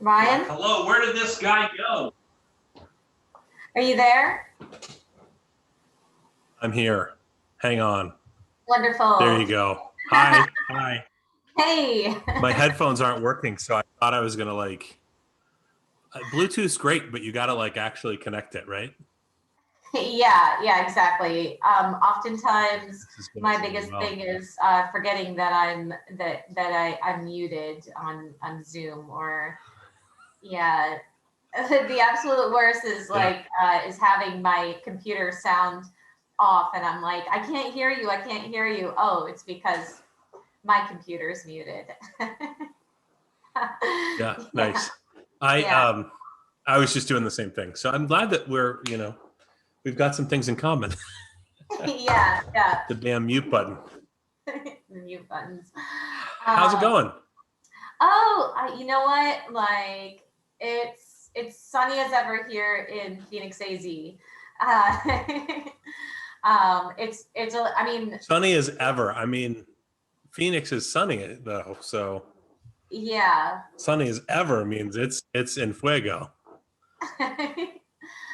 Ryan, Hello, where did this guy go? are you there? I'm here. Hang on. There Wonderful. you go. Hi. Hi. Hey. My headphones aren't working, so I thought I was going to Bluetooth's great, but you got to actually connect it, right? Yeah, exactly. Oftentimes This is my going really biggest well. thing is forgetting that I'm muted on Zoom, or yeah. The absolute worst is Yeah. is having my computer sound off and I'm like, I can't hear you. I can't hear you. Oh, it's because my computer's muted. Yeah. Yeah. Nice. Yeah. I was just doing the same thing. So I'm glad that we've got some things in common. Yeah. The damn mute button. The mute buttons. How's it going? You know what? Like it's sunny as ever here in Phoenix, AZ. I mean, Sunny as ever. I mean, Phoenix is sunny though, so yeah. sunny as ever means it's en fuego.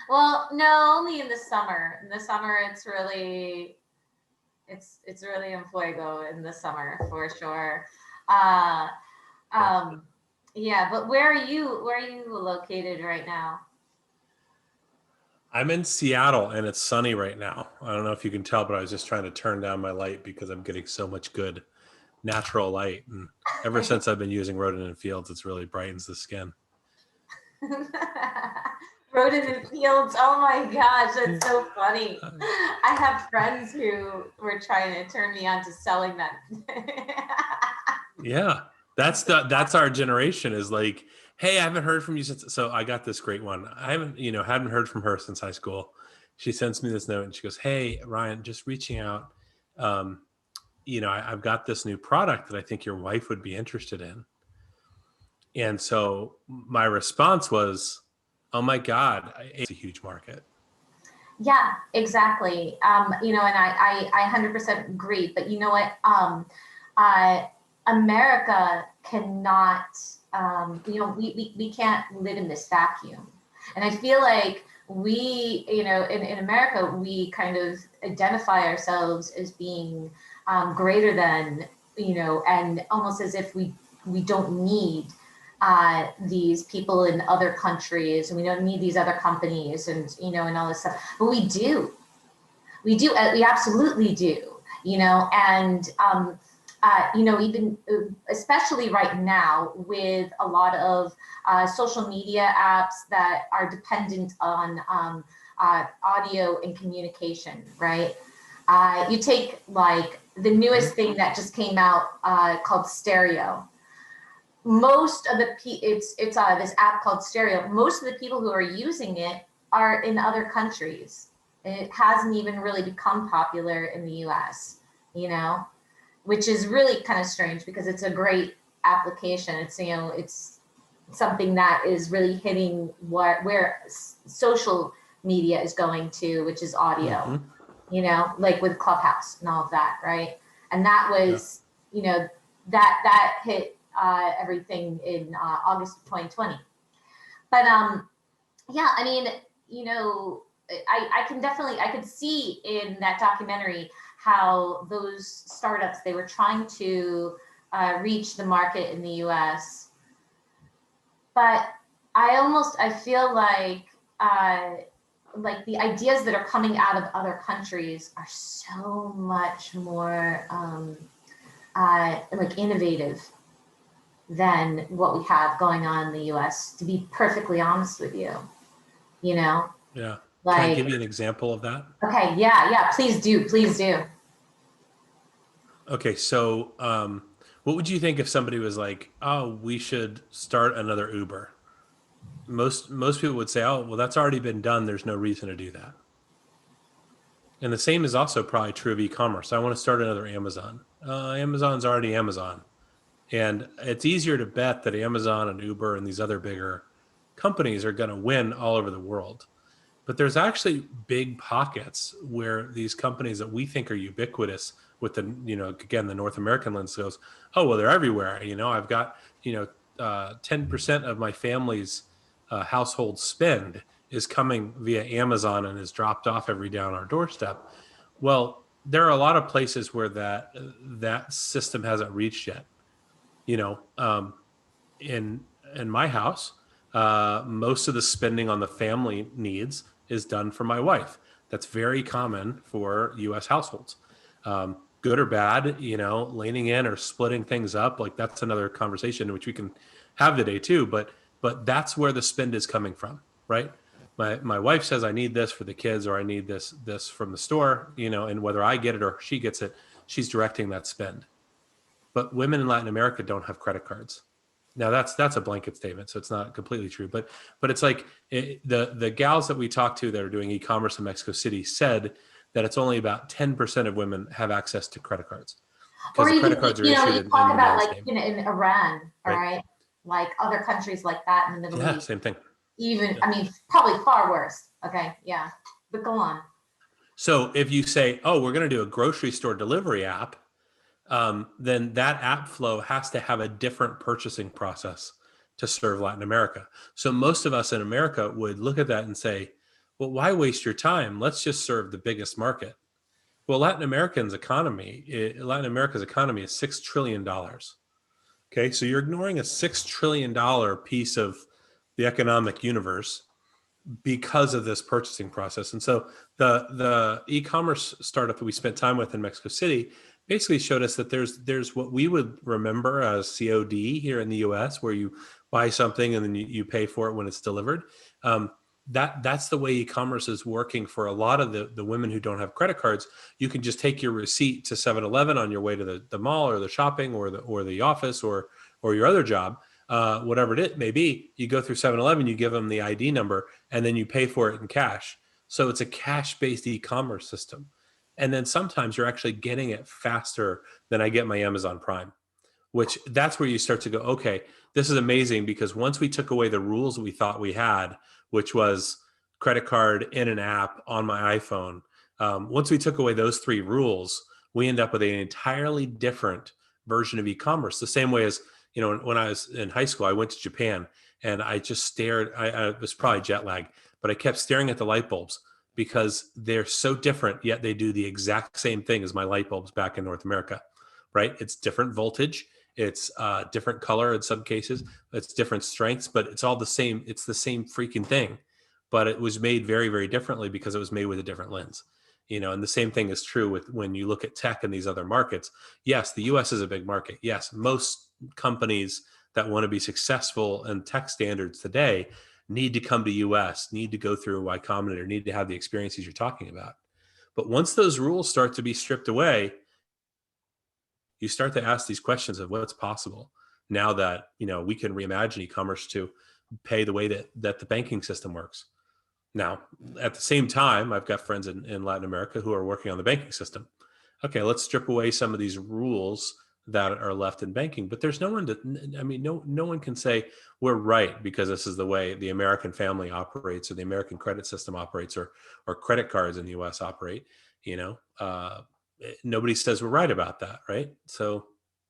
Well, no, only in the summer. In the summer, it's really en fuego in the summer for sure. Uh, yeah, but where are you? Where are you located right now? I'm in Seattle and it's sunny right now. I don't know if you can tell, but I was just trying to turn down my light because I'm getting so much good natural light. And ever since I've been using Rodent and Fields, it's really brightens the skin. Rodent and Fields. Oh my gosh, that's so funny. I have friends who were trying to turn me on to selling that. Yeah, that's our generation is like, hey, I haven't heard from you since. So I got this great one. I hadn't heard from her since high school. She sends me this note and she goes, hey, Ryan, just reaching out. I've got this new product that I think your wife would be interested in. And so my response was, oh my God, it's a huge market. Yeah, exactly. And I 100% agree. But you know what? America cannot, we can't live in this vacuum. And I feel like in America, we kind of identify ourselves as being greater than, and almost as if we don't need these people in other countries, and we don't need these other companies, and and all this stuff. But we do, we absolutely do, and even especially right now with a lot of social media apps that are dependent on audio and communication, right? You take like the newest thing that just came out called Stereo. Most of it's this app called Stereo. Most of the people who are using it are in other countries. It hasn't even really become popular in the US, which is really kind of strange because it's a great application. It's something that is really hitting where social media is going to, which is audio, like with Clubhouse and all of that, right? And that was, that hit everything in August of 2020. But yeah, I mean, I could see in that documentary how those startups, they were trying to reach the market in the US. But I feel like the ideas that are coming out of other countries are so much more innovative than what we have going on in the US, to be perfectly honest with you, Yeah. Can I give you an example of that? Okay. Yeah. Please do. Okay. So, what would you think if somebody was like, oh, we should start another Uber? Most people would say, oh, well, that's already been done. There's no reason to do that. And the same is also probably true of e-commerce. I want to start another Amazon. Amazon's already Amazon. And it's easier to bet that Amazon and Uber and these other bigger companies are going to win all over the world. But there's actually big pockets where these companies that we think are ubiquitous with the, again, the North American lens goes, oh, well, they're everywhere. I've got, 10% of my family's household spend is coming via Amazon and is dropped off every day on our doorstep. Well, there are a lot of places where that system hasn't reached yet. You know, in my house, most of the spending on the family needs is done for my wife. That's very common for U.S. households. Good or bad, leaning in or splitting things up, like that's another conversation which we can have today too. But that's where the spend is coming from, right? My wife says I need this for the kids, or I need this from the store, and whether I get it or she gets it, she's directing that spend. But women in Latin America don't have credit cards. Now that's a blanket statement, so it's not completely true. But it's like the gals that we talked to that are doing e-commerce in Mexico City said that it's only about 10% of women have access to credit cards because Or the even, credit cards are you issued talk in the about man's like, name. in Iran, all Right. right? Like other countries like that in the Middle Yeah, East. same thing. Even, I mean, probably far worse. Okay, yeah. But go on. So if you say, oh, we're going to do a grocery store delivery app, then that app flow has to have a different purchasing process to serve Latin America. So most of us in America would look at that and say, well, why waste your time? Let's just serve the biggest market. Well, Latin America's economy is $6 trillion. Okay, so you're ignoring a $6 trillion piece of the economic universe because of this purchasing process. And so the e-commerce startup that we spent time with in Mexico City basically showed us that there's what we would remember as COD here in the US, where you buy something and then you pay for it when it's delivered. That's the way e-commerce is working for a lot of the women who don't have credit cards. You can just take your receipt to 7-Eleven on your way to the mall or the shopping or the office or your other job, whatever it may be. You go through 7-Eleven, you give them the ID number, and then you pay for it in cash. So it's a cash-based e-commerce system. And then sometimes you're actually getting it faster than I get my Amazon Prime, which that's where you start to go, okay, this is amazing, because once we took away the rules we thought we had, which was credit card in an app on my iPhone, once we took away those three rules, we end up with an entirely different version of e-commerce. The same way as, when I was in high school, I went to Japan and I just stared, I was probably jet lag, but I kept staring at the light bulbs because they're so different, yet they do the exact same thing as my light bulbs back in North America, right? It's different voltage. It's different color in some cases. It's different strengths, but it's all the same. It's the same freaking thing, but it was made very, very differently because it was made with a different lens. And the same thing is true with when you look at tech in these other markets. Yes, the US is a big market. Yes, most companies that want to be successful in tech standards today need to come to US, need to go through Y Combinator, need to have the experiences you're talking about. But once those rules start to be stripped away, you start to ask these questions of what's possible now that we can reimagine e-commerce to pay the way that the banking system works. Now, at the same time, I've got friends in Latin America who are working on the banking system. Okay, let's strip away some of these rules that are left in banking, but there's no one no one can say we're right because this is the way the American family operates or the American credit system operates or credit cards in the US operate. Nobody says we're right about that, right? So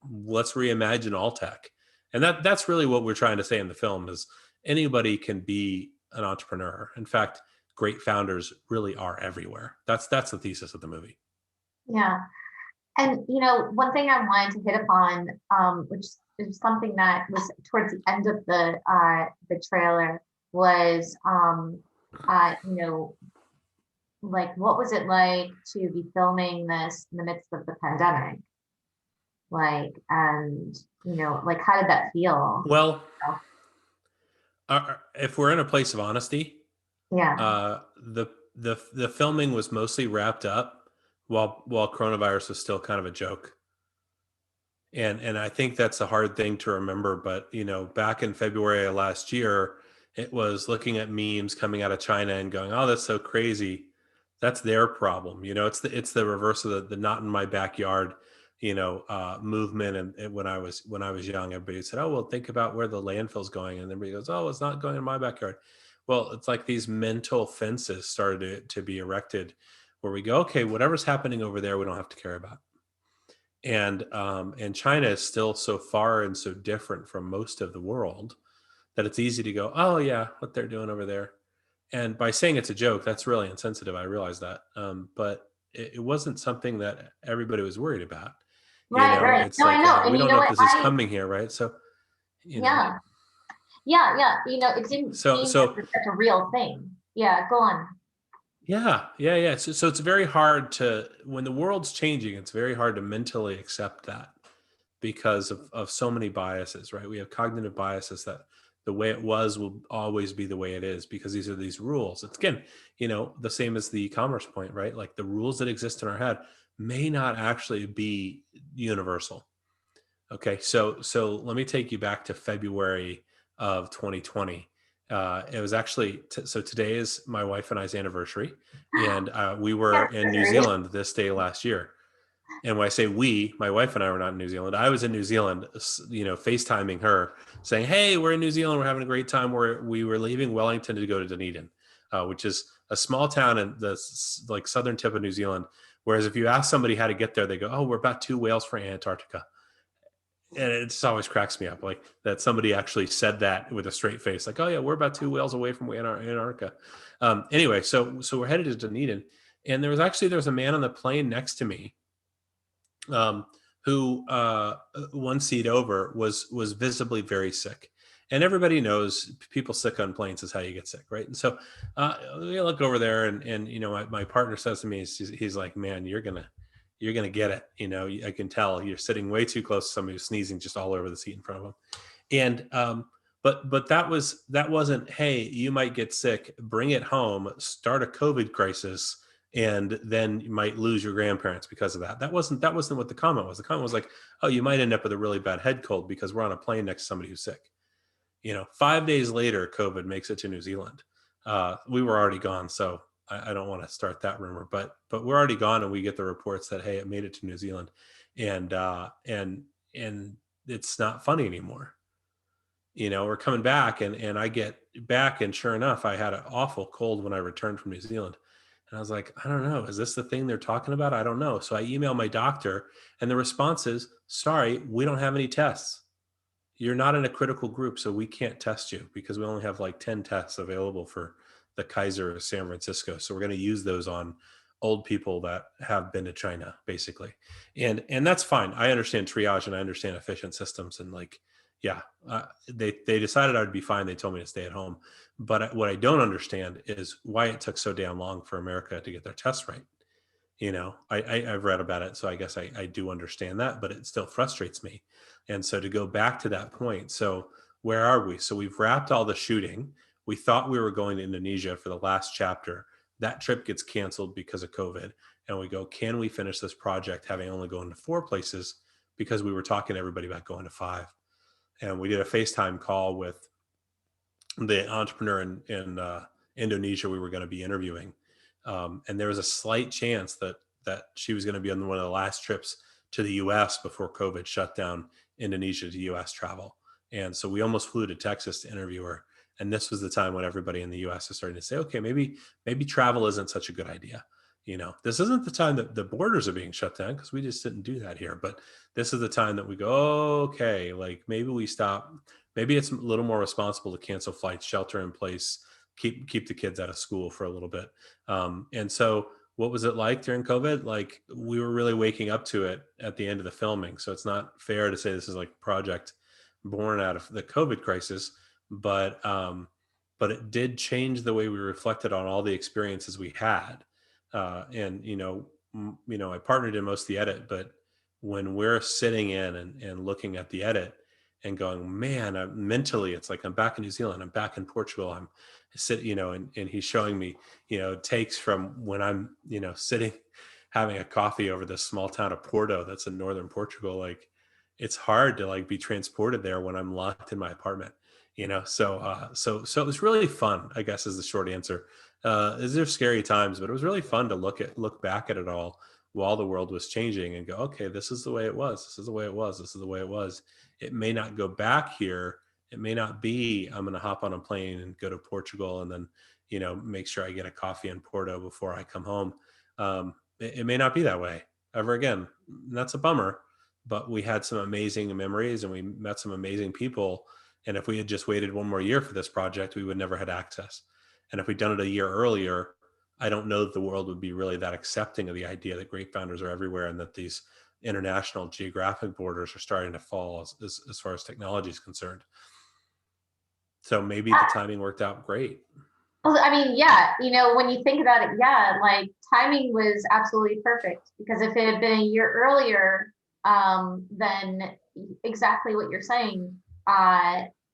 let's reimagine all tech. And that's really what we're trying to say in the film is anybody can be an entrepreneur. In fact, great founders really are everywhere. That's the thesis of the movie. Yeah. And one thing I wanted to hit upon, which is something that was towards the end of the trailer, was like what was it like to be filming this in the midst of the pandemic? Like, and like how did that feel? Well, if we're in a place of honesty, Yeah. the filming was mostly wrapped up while coronavirus was still kind of a joke. And I think that's a hard thing to remember. But, back in February of last year, it was looking at memes coming out of China and going, oh, that's so crazy. That's their problem. It's the reverse of the not in my backyard, movement. And when I was young, everybody said, oh, well, think about where the landfill's going. And everybody goes, oh, it's not going in my backyard. Well, it's like these mental fences started to be erected where we go, okay, whatever's happening over there, we don't have to care about. And China is still so far and so different from most of the world that it's easy to go, oh yeah, what they're doing over there. And by saying it's a joke, that's really insensitive. I realize that, but it wasn't something that everybody was worried about. Right, right. It's No, I like know. we And you don't know know if what? this is coming here, right? So you know, Yeah, yeah. It didn't so seem so like such a real thing. Yeah, go on. yeah. So it's very hard to, when the world's changing, it's very hard to mentally accept that because of so many biases, right? We have cognitive biases that the way it was will always be the way it is because these are these rules. It's again, the same as the e-commerce point, right? Like the rules that exist in our head may not actually be universal. Okay, so let me take you back to February of 2020. It was actually so today is my wife and I's anniversary, and we were in New Anniversary. Zealand this day last year. And when I say we, my wife and I were not in New Zealand. I was in New Zealand, FaceTiming her, saying, "Hey, we're in New Zealand. We're having a great time. We were leaving Wellington to go to Dunedin, which is a small town in the like southern tip of New Zealand. Whereas if you ask somebody how to get there, they go, "Oh, we're about 2 whales from Antarctica." And it just always cracks me up, like that somebody actually said that with a straight face, like, "Oh yeah, we're about 2 whales away from Antarctica." Anyway, so we're headed to Dunedin, and there was a man on the plane next to me, um, who one seat over was visibly very sick. And everybody knows people sick on planes is how you get sick, right? And so we look over there, and my partner says to me, he's like, "Man, you're gonna get it. I can tell you're sitting way too close to somebody who's sneezing just all over the seat in front of him." And but that wasn't, "Hey, you might get sick, bring it home, start a COVID crisis, and then you might lose your grandparents because of that." That wasn't what the comment was. The comment was like, "Oh, you might end up with a really bad head cold because we're on a plane next to somebody who's sick." 5 days later, COVID makes it to New Zealand. We were already gone, so I don't want to start that rumor, but we're already gone, and we get the reports that, hey, it made it to New Zealand, and it's not funny anymore. We're coming back, and I get back, and sure enough, I had an awful cold when I returned from New Zealand. And I was like, I don't know, is this the thing they're talking about? I don't know. So I emailed my doctor, and the response is, "Sorry, we don't have any tests. You're not in a critical group, so we can't test you because we only have like 10 tests available for the Kaiser of San Francisco. So we're going to use those on old people that have been to China, basically." And that's fine. I understand triage and I understand efficient systems, and like, yeah, they decided I'd be fine. They told me to stay at home. But what I don't understand is why it took so damn long for America to get their tests right. I've read about it, so I guess I do understand that, but it still frustrates me. And so to go back to that point, so where are we? So we've wrapped all the shooting. We thought we were going to Indonesia for the last chapter. That trip gets canceled because of COVID. And we go, can we finish this project having only gone to 4 places because we were talking to everybody about going to 5? And we did a FaceTime call with the entrepreneur in Indonesia we were going to be interviewing, and there was a slight chance that she was going to be on one of the last trips to the U.S. before COVID shut down Indonesia to U.S. travel. And so we almost flew to Texas to interview her. And this was the time when everybody in the U.S. is starting to say, okay, maybe travel isn't such a good idea. This isn't the time that the borders are being shut down because we just didn't do that here. But this is the time that we go, okay, like maybe we stop. Maybe it's a little more responsible to cancel flights, shelter in place, keep the kids out of school for a little bit. And so what was it like during COVID? Like we were really waking up to it at the end of the filming. So it's not fair to say this is like a project born out of the COVID crisis, but it did change the way we reflected on all the experiences we had. And I partnered in most of the edit, but when we're sitting in and looking at the edit and going, man, mentally, it's like I'm back in New Zealand, I'm back in Portugal, I'm sitting, and he's showing me, takes from when I'm, sitting having a coffee over this small town of Porto that's in northern Portugal. Like it's hard to like be transported there when I'm locked in my apartment, so it was really fun, I guess, is the short answer. Is there scary times, but it was really fun to look back at it all while the world was changing and go, okay, this is the way it was. This is the way it was. This is the way it was. It may not go back here. It may not be, I'm going to hop on a plane and go to Portugal and then, make sure I get a coffee in Porto before I come home. It may not be that way ever again. And that's a bummer. but we had some amazing memories and we met some amazing people. And if we had just waited one more year for this project, we would never had access. And if we'd done it a year earlier, I don't know that the world would be really that accepting of the idea that great founders are everywhere and that these international geographic borders are starting to fall as far as technology is concerned. So maybe the timing worked out great. Well, I mean, yeah, when you think about it, yeah, like timing was absolutely perfect because if it had been a year earlier, then exactly what you're saying,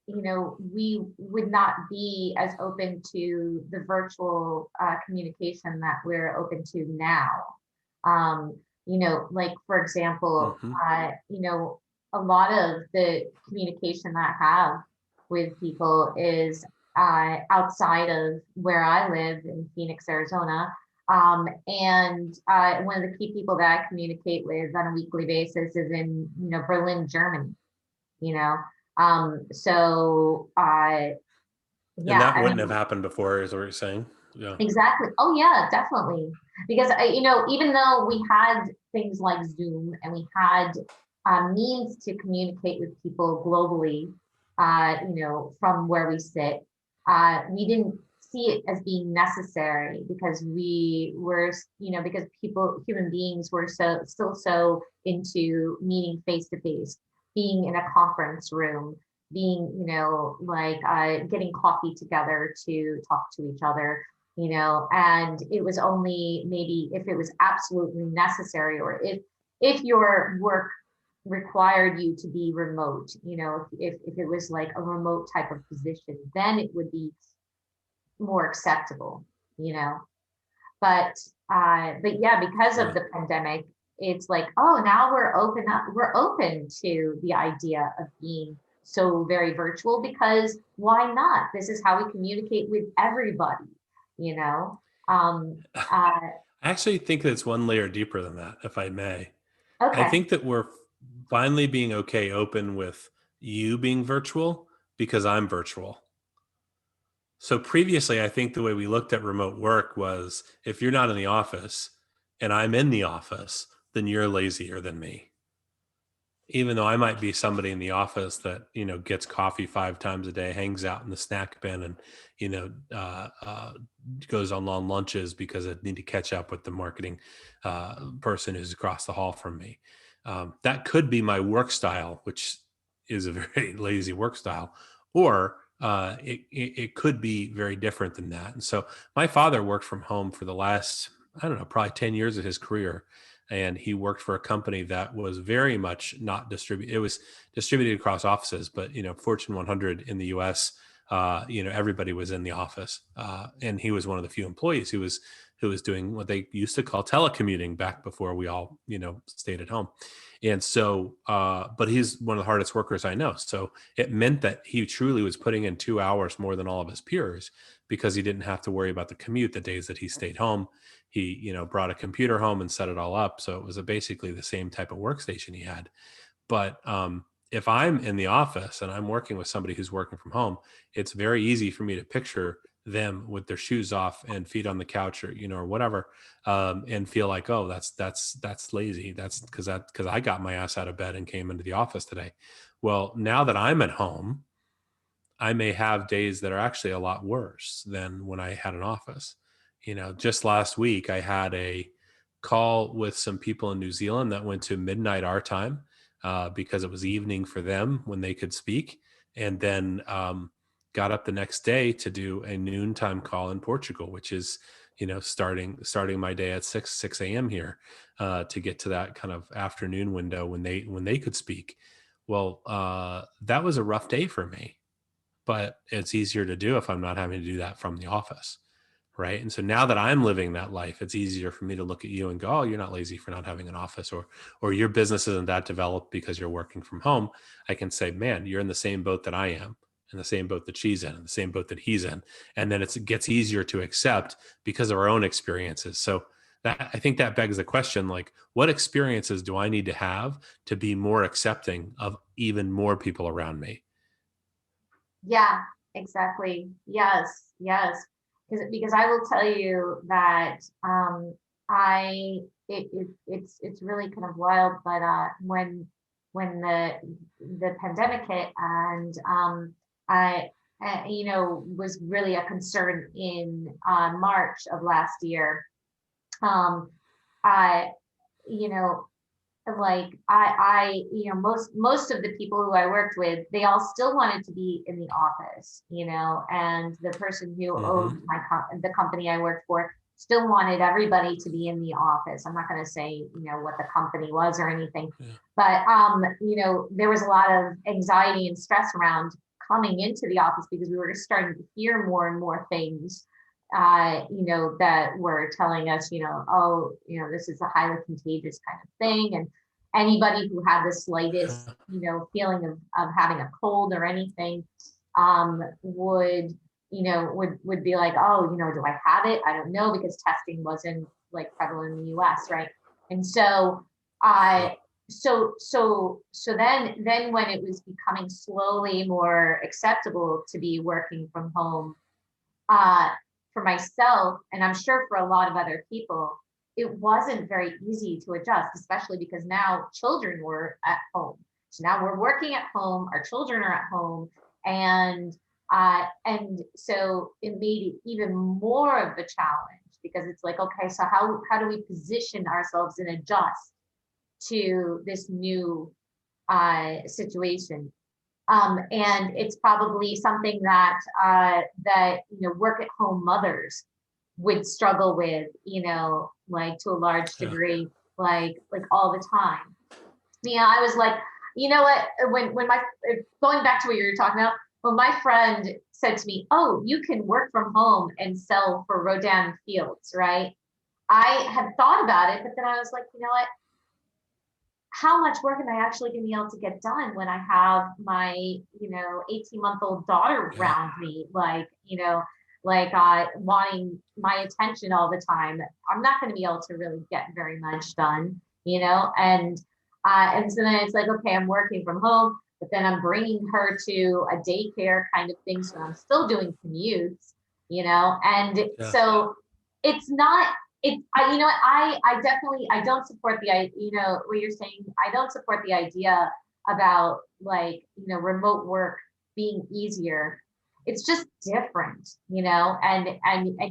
we would not be as open to the virtual communication that we're open to now. Like for example, Mm-hmm. A lot of the communication that I have with people is outside of where I live in Phoenix, Arizona. And one of the key people that I communicate with on a weekly basis is in, Berlin, Germany, you know. So And yeah, that I wouldn't have mean, happened before, is what you're saying. Yeah. exactly. Oh yeah, definitely. Because even though we had things like Zoom and we had means to communicate with people globally, from where we sit, we didn't see it as being necessary because we were, because human beings were still so into meeting face to face, being in a conference room, being, like getting coffee together to talk to each other, and it was only maybe if it was absolutely necessary or if your work required you to be remote, if it was like a remote type of position, then it would be more acceptable, you know. But yeah, because of Right. the pandemic, it's like, oh, now we're open to the idea of being so very virtual because why not? This is how we communicate with everybody, you know. Um, uh, I actually think that it's one layer deeper than that, if I may. I okay. think that we're finally being okay open with you being virtual because I'm virtual. So previously, I think the way we looked at remote work was if you're not in the office and I'm in the office, then you're lazier than me. Even though I might be somebody in the office that, gets coffee 5 times a day, hangs out in the snack bin and, goes on long lunches because I need to catch up with the marketing person who's across the hall from me. That could be my work style, which is a very lazy work style, or it could be very different than that. And so my father worked from home for the last, I don't know, probably 10 years of his career. And he worked for a company that was very much not distributed. It was distributed across offices, but Fortune 100 in the U.S. Everybody was in the office, and he was one of the few employees who was doing what they used to call telecommuting back before we all stayed at home. And so, but he's one of the hardest workers I know. So it meant that he truly was putting in 2 hours more than all of his peers because he didn't have to worry about the commute the days that he stayed home. He brought a computer home and set it all up, so it was basically the same type of workstation he had. But if I'm in the office and I'm working with somebody who's working from home, it's very easy for me to picture them with their shoes off and feet on the couch or whatever, and feel like, oh, that's lazy. That's because I got my ass out of bed and came into the office today. Well, now that I'm at home, I may have days that are actually a lot worse than when I had an office. Just last week, I had a call with some people in New Zealand that went to midnight our time because it was evening for them when they could speak. And then got up the next day to do a noontime call in Portugal, which is, starting my day at 6 a.m. here to get to that kind of afternoon window when they could speak. Well, that was a rough day for me, but it's easier to do if I'm not having to do that from the office. Right. And so now that I'm living that life, it's easier for me to look at you and go, oh, you're not lazy for not having an office, or your business isn't that developed because you're working from home. I can say, man, you're in the same boat that I am, in the same boat that she's in, the same boat that he's in. And then it gets easier to accept because of our own experiences. So I think that begs the question, like, what experiences do I need to have to be more accepting of even more people around me? Yeah, exactly. Yes, yes. Because I will tell you that I it's really kind of wild, but when when the pandemic hit, and I was really a concern in March of last year. I you know most of the people who I worked with, they all still wanted to be in the office, and the person who Hmm. owned the company I worked for still wanted everybody to be in the office. I'm not going to say, what the company was or anything, Yeah. but there was a lot of anxiety and stress around coming into the office because we were just starting to hear more and more things that were telling us, oh, this is a highly contagious kind of thing. And anybody who had the slightest, feeling of having a cold or anything, would be like, oh, do I have it? I don't know, because testing wasn't like prevalent in the US, right? And so I, Right. so then when it was becoming slowly more acceptable to be working from home, uh, for myself, and I'm sure for a lot of other people, it wasn't very easy to adjust, especially because now children were at home. So now we're working at home, our children are at home, and so it made it even more of a challenge because it's like, okay, so how do we position ourselves and adjust to this new situation? And it's probably something that work at home mothers would struggle with, like to a large Yeah. degree, like all the time. I was like, you know what? When my going back to what you were talking about, when my friend said to me, "Oh, you can work from home and sell for Rodin Fields," right? I had thought about it, but then I was like, you know what? How much work am I actually going to be able to get done when I have my, 18-month-old daughter Yeah. around me, wanting my attention all the time? I'm not going to be able to really get very much done, and so then it's like, okay, I'm working from home, but then I'm bringing her to a daycare kind of thing, so I'm still doing commutes, and Yeah. so it's not I definitely, I don't support what you're saying. I don't support the idea about remote work being easier. It's just different, and Hmm.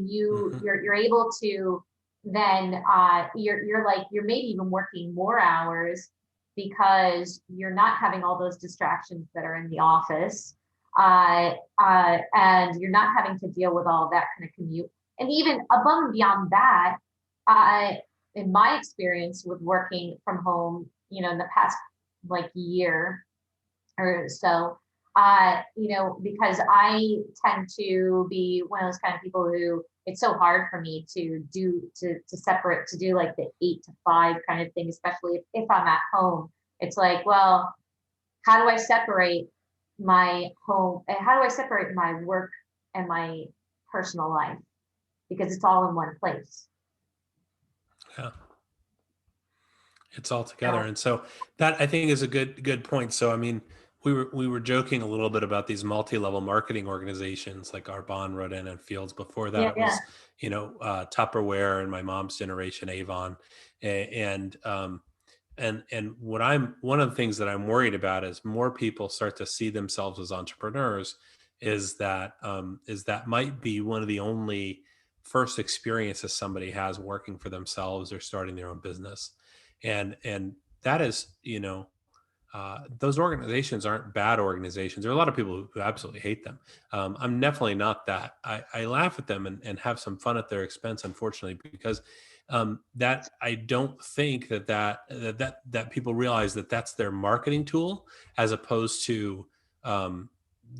you're able to then you're maybe even working more hours because you're not having all those distractions that are in the office. And you're not having to deal with all that kind of commute. And even above and beyond that, I, in my experience with working from home, in the past like year or so, because I tend to be one of those kind of people who it's so hard for me to separate, to do like the 8 to 5 kind of thing, especially if I'm at home. It's like, well, how do I separate my home and how do I separate my work and my personal life? Because it's all in one place. Yeah. It's all together. So And so that I think is a good point. So I mean, we were joking a little bit about these multi-level marketing organizations like Arbonne, Rodin, and Fields. Before that, yeah, it yeah, was Tupperware and my mom's generation Avon, and what I'm one of the things that I'm worried about is more people start to see themselves as entrepreneurs. Is that might be one of the only first experiences somebody has working for themselves or starting their own business, and that is those organizations aren't bad organizations. There are a lot of people who absolutely hate them. I'm definitely not that. I laugh at them and have some fun at their expense, unfortunately, because that I don't think that people realize that that's their marketing tool, as opposed to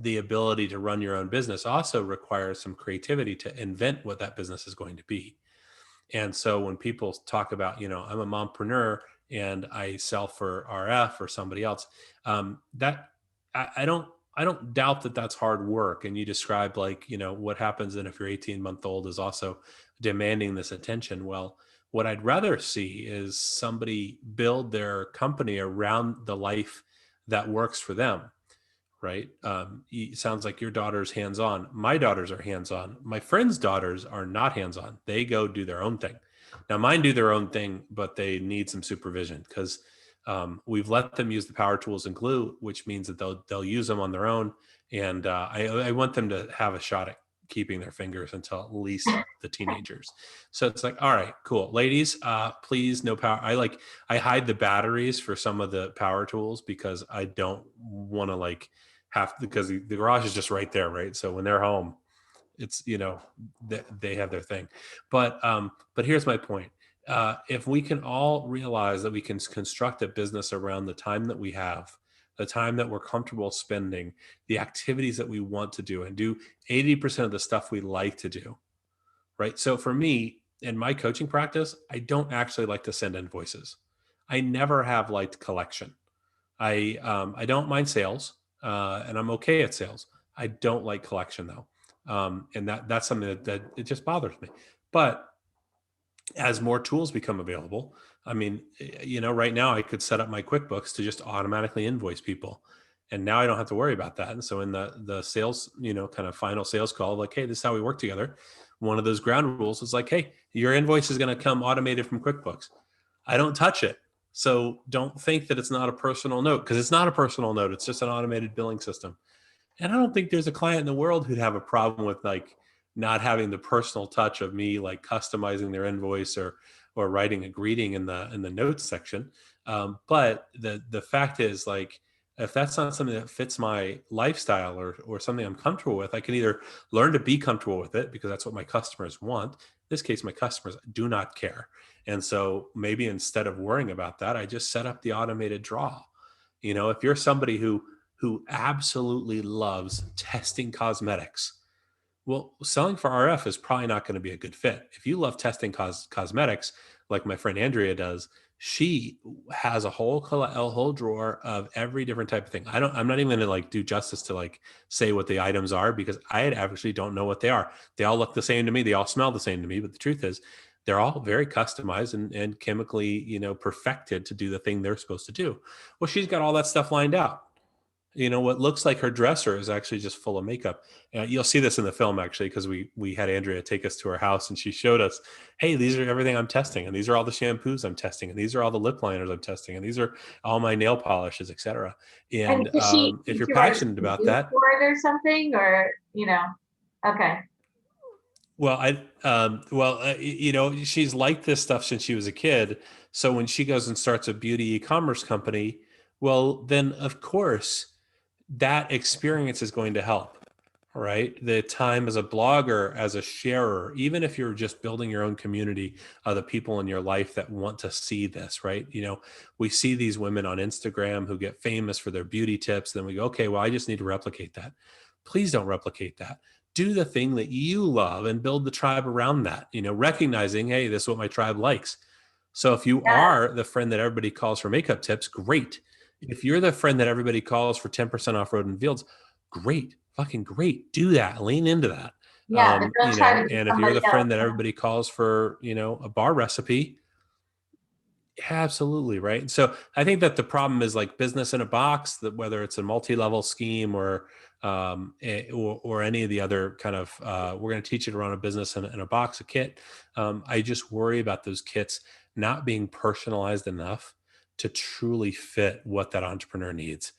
the ability to run your own business also requires some creativity to invent what that business is going to be. And so when people talk about, I'm a mompreneur and I sell for RF or somebody else, that I don't doubt that that's hard work. And you described like, what happens then if your 18-month-old is also demanding this attention. Well, what I'd rather see is somebody build their company around the life that works for them, right? It sounds like your daughter's hands on. My daughters are hands on. My friends' daughters are not hands on. They go do their own thing. Now, mine do their own thing, but they need some supervision because We've let them use the power tools and glue, which means that they'll use them on their own. And I want them to have a shot at keeping their fingers until at least the teenagers. So it's like, all right, cool. Ladies, please no power. I hide the batteries for some of the power tools because I don't want to like because the garage is just right there, right? So when they're home, it's, they have their thing. But here's my point. If we can all realize that we can construct a business around the time that we have, the time that we're comfortable spending, the activities that we want to do, and do 80% of the stuff we like to do, right? So for me, in my coaching practice, I don't actually like to send invoices. I never have liked collection. I don't mind sales, and I'm okay at sales. I don't like collection though, and that's something that it just bothers me. But as more tools become available, I mean, right now I could set up my QuickBooks to just automatically invoice people, and now I don't have to worry about that. And so in the sales, kind of final sales call, like, hey, this is how we work together. One of those ground rules is like, hey, your invoice is going to come automated from QuickBooks. I don't touch it. So don't think that it's not a personal note, because it's not a personal note. It's just an automated billing system. And I don't think there's a client in the world who'd have a problem with like not having the personal touch of me like customizing their invoice or writing a greeting in the notes section. But the fact is, like, if that's not something that fits my lifestyle or something I'm comfortable with, I can either learn to be comfortable with it because that's what my customers want. In this case, my customers do not care. And so maybe instead of worrying about that, I just set up the automated draw. If you're somebody who absolutely loves testing cosmetics, well, selling for RF is probably not going to be a good fit. If you love testing cosmetics, like my friend Andrea does, she has a whole drawer of every different type of thing. I'm not even going to like do justice to like say what the items are, because I actually don't know what they are. They all look the same to me. They all smell the same to me. But the truth is, they're all very customized and chemically, perfected to do the thing they're supposed to do. Well, she's got all that stuff lined out. What looks like her dresser is actually just full of makeup. You'll see this in the film, actually, because we had Andrea take us to her house and she showed us, hey, these are everything I'm testing, and these are all the shampoos I'm testing, and these are all the lip liners I'm testing, and these are all my nail polishes, etc. And And does she if teach you're you write passionate a about review that, for it or something, or okay. she's liked this stuff since she was a kid. So when she goes and starts a beauty e-commerce company, well, then of course that experience is going to help, right? The time as a blogger, as a sharer, even if you're just building your own community of the people in your life that want to see this, right? We see these women on Instagram who get famous for their beauty tips. Then we go, okay, well, I just need to replicate that. Please don't replicate that. Do the thing that you love and build the tribe around that, recognizing, hey, this is what my tribe likes. So if you Yeah, are the friend that everybody calls for makeup tips, great. If you're the friend that everybody calls for 10% off road and fields, great, fucking great. Do that. Lean into that. yeah, but don't try to be And if you're somebody the else. friend that everybody calls for, a bar recipe, absolutely, right. So I think that the problem is like business in a box, that whether it's a multi-level scheme or any of the other kind of we're going to teach you to run a business in a box, a kit. I just worry about those kits not being personalized enough to truly fit what that entrepreneur needs.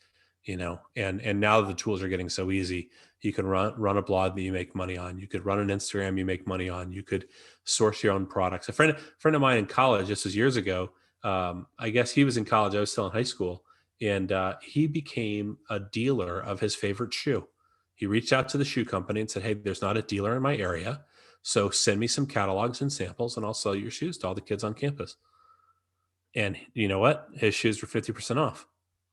And now the tools are getting so easy. You can run a blog that you make money on. You could run an Instagram you make money on. You could source your own products. A friend of mine in college, this was years ago. I guess he was in college. I was still in high school, and he became a dealer of his favorite shoe. He reached out to the shoe company and said, "Hey, there's not a dealer in my area, so send me some catalogs and samples, and I'll sell your shoes to all the kids on campus." And you know what? His shoes were 50% off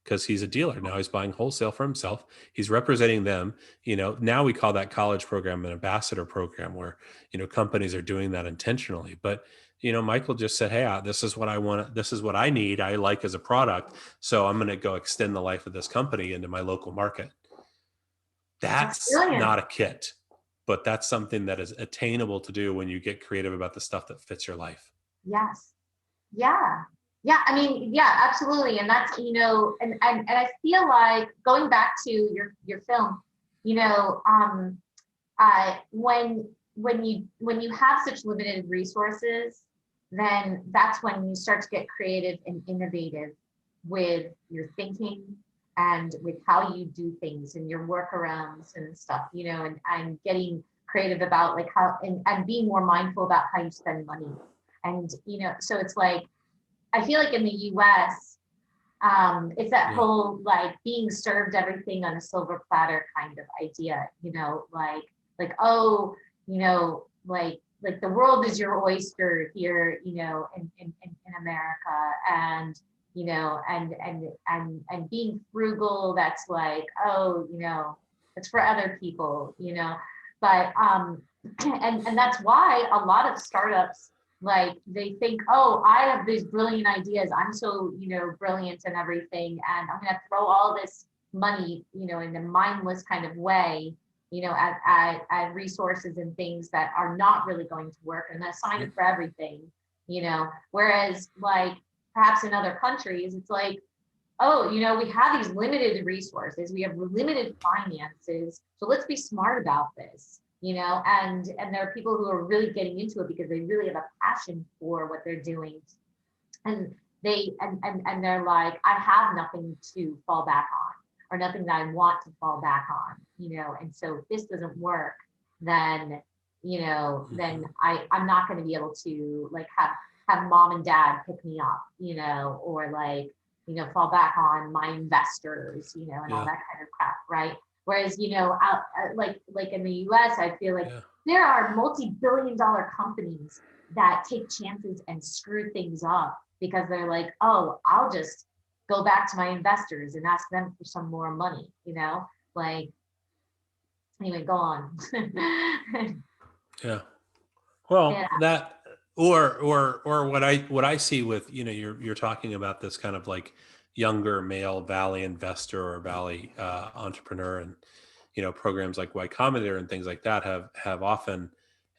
because he's a dealer. Now he's buying wholesale for himself. He's representing them. Now we call that college program an ambassador program where, companies are doing that intentionally. But, Michael just said, hey, this is what I want. This is what I need. I like as a product. So I'm going to go extend the life of this company into my local market. That's That's brilliant. not a kit, but that's something that is attainable to do when you get creative about the stuff that fits your life. Yes. Yeah. Yeah. I mean, yeah, absolutely. And that's, and I feel like going back to your film, when you have such limited resources, then that's when you start to get creative and innovative. with your thinking and with how you do things and your workarounds and stuff, you know, and getting creative about like how, and being more mindful about how you spend money. And, you know, so it's like, I feel like in the US, it's that Yeah. whole like being served everything on a silver platter kind of idea, you know, oh, you know, like the world is your oyster here, you know, in America, and you know, and being frugal, that's like, oh, you know, it's for other people, you know, but and that's why a lot of startups, like they think, oh, I have these brilliant ideas, I'm so, you know, brilliant and everything, and I'm gonna throw all this money, you know, in a mindless kind of way, you know, at resources and things that are not really going to work, and assign it for everything, you know, whereas like perhaps in other countries it's like, oh, you know, we have these limited resources, we have limited finances, so let's be smart about this, you know, and there are people who are really getting into it because they really have a passion for what they're doing, and and they're like, I have nothing to fall back on, or nothing that I want to fall back on, you know, and so if this doesn't work, then, you know, then I'm not going to be able to like have mom and dad pick me up, you know, or like, you know, fall back on my investors, you know, and all Yeah. that kind of crap, right? Whereas, you know, like in the US, I feel like Yeah. there are multi-billion-dollar companies that take chances and screw things up because they're like, oh, I'll just go back to my investors and ask them for some more money, you know? Like, anyway, go on. Yeah. Well, Yeah. that or what I see with, you know, you're talking about this kind of like younger male Valley investor or Valley entrepreneur, and you know, programs like Y Combinator and things like that have often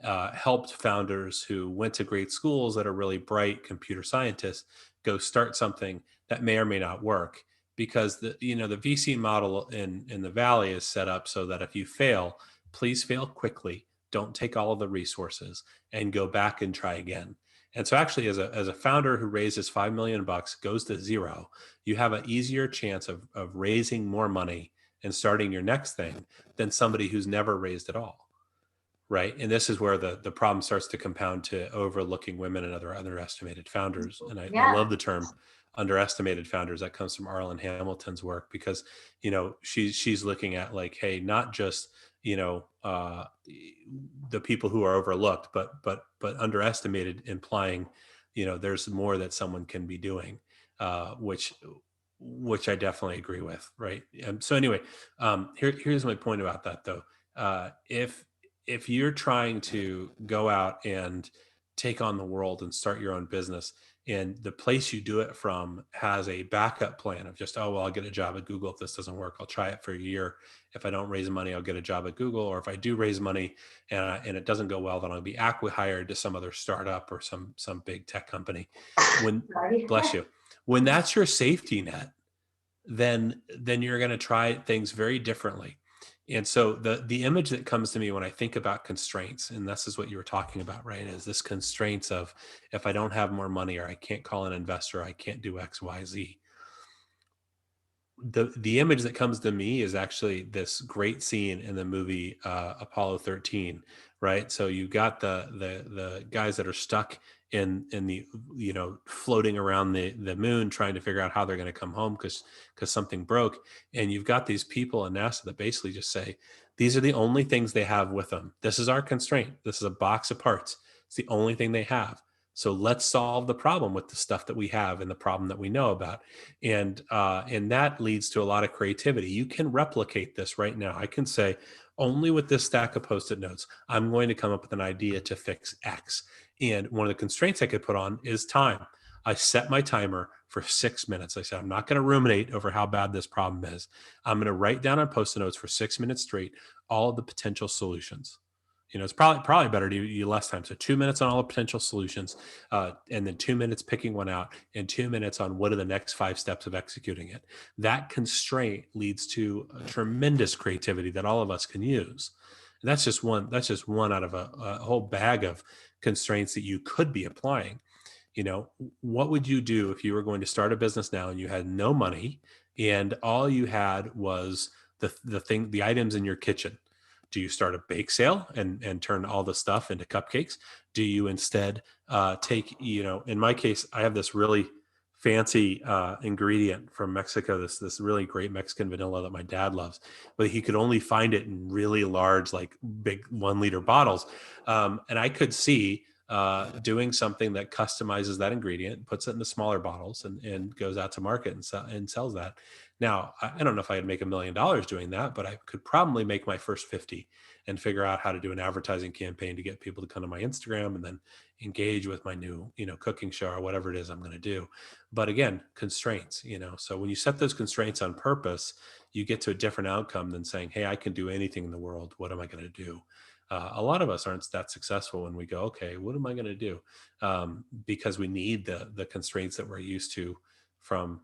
helped founders who went to great schools that are really bright computer scientists go start something that may or may not work, because the, you know, the VC model in the Valley is set up so that if you fail, please fail quickly, don't take all of the resources, and go back and try again. And so actually as a founder who raises 5 million bucks, goes to zero, you have an easier chance of raising more money and starting your next thing than somebody who's never raised at all. Right. And this is where the problem starts to compound to overlooking women and other underestimated founders. And I Yeah. love the term underestimated founders. That comes from Arlen Hamilton's work, because, you know, she's looking at like, hey, not just, you know, the people who are overlooked, but underestimated, implying, you know, there's more that someone can be doing, which I definitely agree with. Right. So anyway, here's my point about that though. If you're trying to go out and take on the world and start your own business, and the place you do it from has a backup plan of just, oh, well, I'll get a job at Google. If this doesn't work, I'll try it for a year. If I don't raise money, I'll get a job at Google. Or if I do raise money and it doesn't go well, then I'll be acqui-hired to some other startup or some big tech company. When, Sorry. bless you, when that's your safety net, then you're going to try things very differently. And so the image that comes to me when I think about constraints, and this is what you were talking about, right, is this constraints of, if I don't have more money, or I can't call an investor, I can't do X, Y, Z. The image that comes to me is actually this great scene in the movie Apollo 13, right? So you got the guys that are stuck in the, you know, floating around the moon trying to figure out how they're going to come home because something broke, and you've got these people in NASA that basically just say, these are the only things they have with them. This is our constraint. This is a box of parts. It's the only thing they have. So let's solve the problem with the stuff that we have and the problem that we know about. And that leads to a lot of creativity. You can replicate this right now. I can say, only with this stack of Post-it notes, I'm going to come up with an idea to fix X. And one of the constraints I could put on is time. I set my timer for 6 minutes. I said, I'm not going to ruminate over how bad this problem is. I'm going to write down on Post-it notes for 6 minutes straight all of the potential solutions. You know, it's probably better to use less time. So 2 minutes on all the potential solutions, and then 2 minutes picking one out, and 2 minutes on what are the next 5 steps of executing it. That constraint leads to a tremendous creativity that all of us can use. And that's just one. That's just one out of a whole bag of constraints that you could be applying. what would you do if you were going to start a business now and you had no money and all you had was the items in your kitchen? Do you start a bake sale and turn all the stuff into cupcakes? Do you instead take, in my case, I have this really fancy ingredient from Mexico, this really great Mexican vanilla that my dad loves, but he could only find it in really large, like big 1 liter bottles. And I could see doing something that customizes that ingredient, puts it into smaller bottles, and goes out to market and sells that. Now, I don't know if I'd make $1 million doing that, but I could probably make my first 50 and figure out how to do an advertising campaign to get people to come to my Instagram and then engage with my new, cooking show or whatever it is I'm going to do. But again, constraints, so when you set those constraints on purpose, you get to a different outcome than saying, hey, I can do anything in the world. What am I going to do? A lot of us aren't that successful when we go, okay, what am I going to do? Because we need the constraints that we're used to from,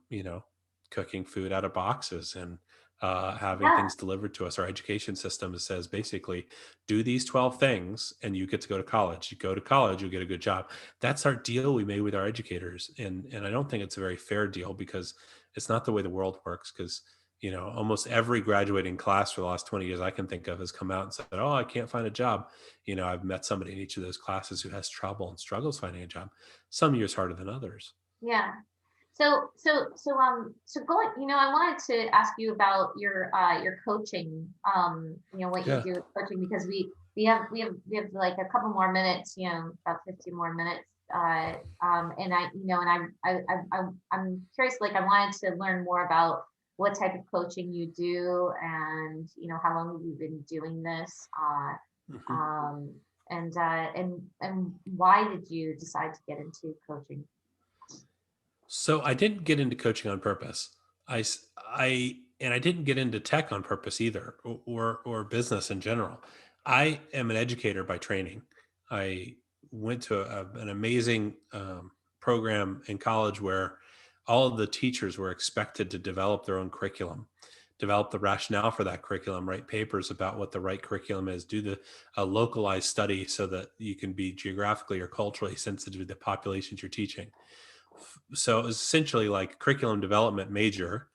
cooking food out of boxes and having Yeah. things delivered to us. Our education system says basically do these 12 things and you get to go to college. You go to college, you get a good job. That's our deal we made with our educators. And I don't think it's a very fair deal because it's not the way the world works. Because almost every graduating class for the last 20 years I can think of has come out and said, oh, I can't find a job. I've met somebody in each of those classes who has trouble and struggles finding a job. Some years harder than others. Yeah. So going, I wanted to ask you about your coaching, what you Yeah. do with coaching, because we have like a couple more minutes, about 15 more minutes. And I'm curious, like I wanted to learn more about what type of coaching you do and, how long have you been doing this? Mhm. Um, and why did you decide to get into coaching? So I didn't get into coaching on purpose. And I didn't get into tech on purpose either, or business in general. I am an educator by training. I went to an amazing program in college where all of the teachers were expected to develop their own curriculum, develop the rationale for that curriculum, write papers about what the right curriculum is, do a localized study so that you can be geographically or culturally sensitive to the populations you're teaching. So it was essentially like curriculum development major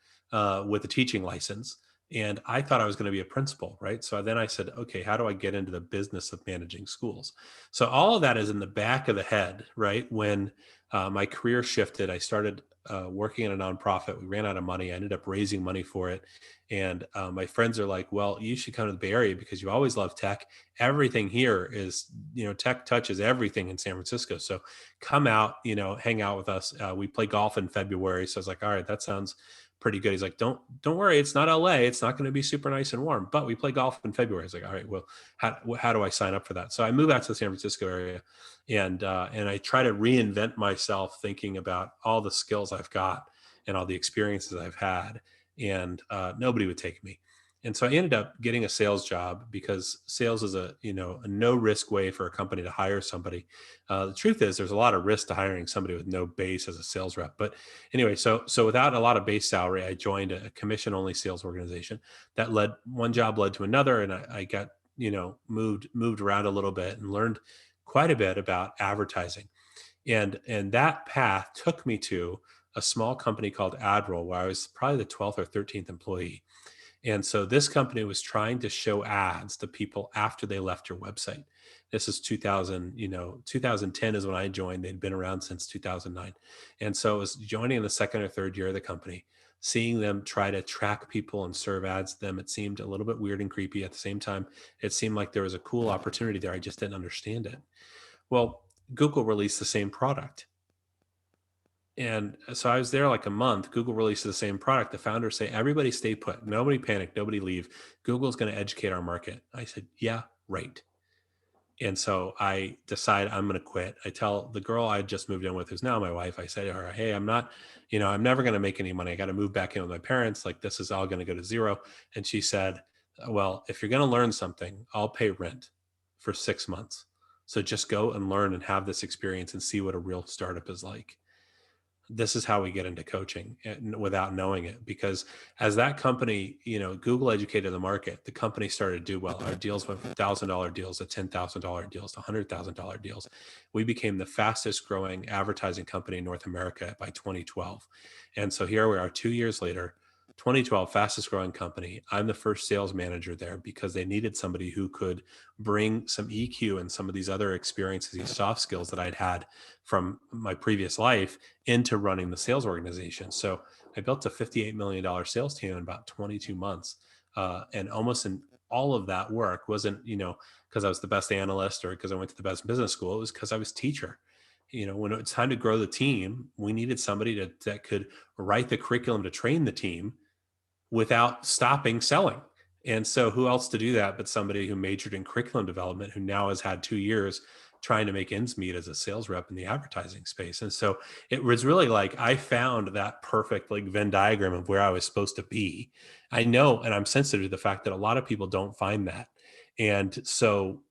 with a teaching license. And I thought I was going to be a principal, right? So then I said, okay, how do I get into the business of managing schools? So all of that is in the back of the head, right? When my career shifted, I started working in a nonprofit. We ran out of money. I ended up raising money for it. And my friends are like, well, you should come to the Bay Area because you always love tech. Everything here is, tech touches everything in San Francisco. So come out, hang out with us. We play golf in February. So I was like, all right, that sounds pretty good. He's like, don't worry. It's not LA. It's not going to be super nice and warm, but we play golf in February. I was like, all right, well, how do I sign up for that? So I moved out to the San Francisco area and I try to reinvent myself thinking about all the skills I've got and all the experiences I've had. And nobody would take me. And so I ended up getting a sales job because sales is a no risk way for a company to hire somebody. The truth is there's a lot of risk to hiring somebody with no base as a sales rep. But anyway, so without a lot of base salary, I joined a commission only sales organization that one job led to another. And I got, moved around a little bit and learned quite a bit about advertising. And that path took me to a small company called Adroll, where I was probably the 12th or 13th employee. And so this company was trying to show ads to people after they left your website. This is 2000, 2010 is when I joined. They'd been around since 2009. And so it was joining in the second or third year of the company, seeing them try to track people and serve ads to them. It seemed a little bit weird and creepy. At the same time, it seemed like there was a cool opportunity there. I just didn't understand it. Well, Google released the same product. And so I was there like a month. Google releases the same product. The founders say, everybody stay put. Nobody panic. Nobody leave. Google's going to educate our market. I said, yeah, right. And so I decide I'm going to quit. I tell the girl I just moved in with, who's now my wife, I say to her, hey, I'm not, I'm never going to make any money. I got to move back in with my parents. Like this is all going to go to zero. And she said, well, if you're going to learn something, I'll pay rent for 6 months. So just go and learn and have this experience and see what a real startup is like. this is how we get into coaching without knowing it. Because as that company, Google educated the market, the company started to do well. Our deals went from $1,000 deals to $10,000 deals to $100,000 deals. We became the fastest growing advertising company in North America by 2012. And so here we are 2 years later, 2012, fastest growing company. I'm the first sales manager there because they needed somebody who could bring some EQ and some of these other experiences, these soft skills that I'd had from my previous life into running the sales organization. So I built a $58 million sales team in about 22 months. And almost in all of that work wasn't, because I was the best analyst or because I went to the best business school. It was because I was teacher. When it's time to grow the team, we needed somebody that could write the curriculum to train the team without stopping selling. And so who else to do that but somebody who majored in curriculum development, who now has had 2 years trying to make ends meet as a sales rep in the advertising space. And so it was really like I found that perfect like Venn diagram of where I was supposed to be. I know, and I'm sensitive to the fact that a lot of people don't find that. And so,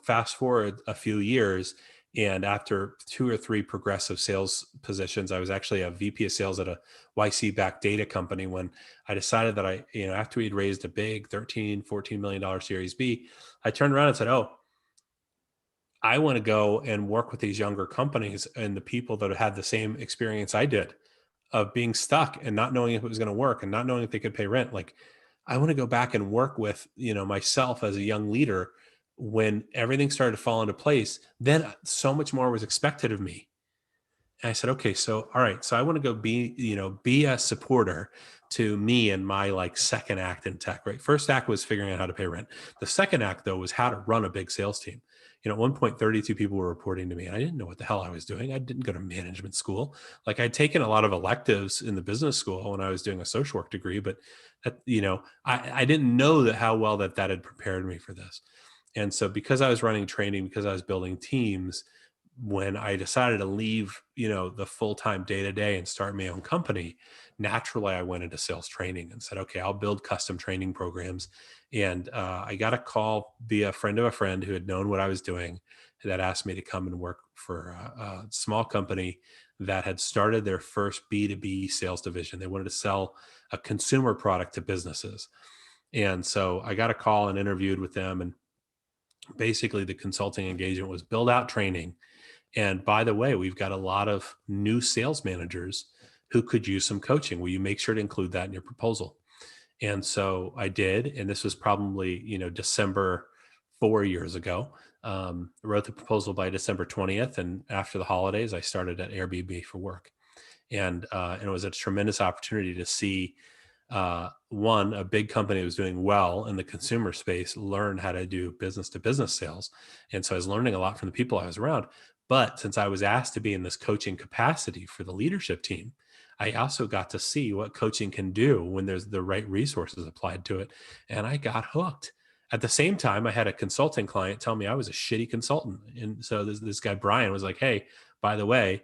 fast forward a few years, and after 2 or 3 progressive sales positions, I was actually a VP of sales at a YC backed data company when I decided that after we'd raised a big $13-14 million Series B, I turned around and said, oh, I want to go and work with these younger companies and the people that had the same experience I did of being stuck and not knowing if it was going to work and not knowing if they could pay rent. Like, I want to go back and work with, myself as a young leader when everything started to fall into place. Then so much more was expected of me. And I said, okay, so, all right. So I want to go be a supporter to me and my like second act in tech, right? First act was figuring out how to pay rent. The second act though, was how to run a big sales team. At one point, 32 people were reporting to me and I didn't know what the hell I was doing. I didn't go to management school. Like I'd taken a lot of electives in the business school when I was doing a social work degree, but I didn't know that how well that had prepared me for this. And so because I was running training, because I was building teams, when I decided to leave, the full-time day-to-day and start my own company, naturally I went into sales training and said, okay, I'll build custom training programs. And I got a call via a friend of a friend who had known what I was doing that asked me to come and work for a small company that had started their first B2B sales division. They wanted to sell a consumer product to businesses. And so I got a call and interviewed with them. And basically the consulting engagement was build out training. And by the way, we've got a lot of new sales managers who could use some coaching. Will you make sure to include that in your proposal? And so I did. And this was probably, December 4 years ago. Wrote the proposal by December 20th. And after the holidays, I started at Airbnb for work. And it was a tremendous opportunity to see one, a big company that was doing well in the consumer space learn how to do business to business sales. And so I was learning a lot from the people I was around. But since I was asked to be in this coaching capacity for the leadership team, I also got to see what coaching can do when there's the right resources applied to it. And I got hooked. At the same time, I had a consulting client tell me I was a shitty consultant. And so this guy, Brian, was like, hey, by the way,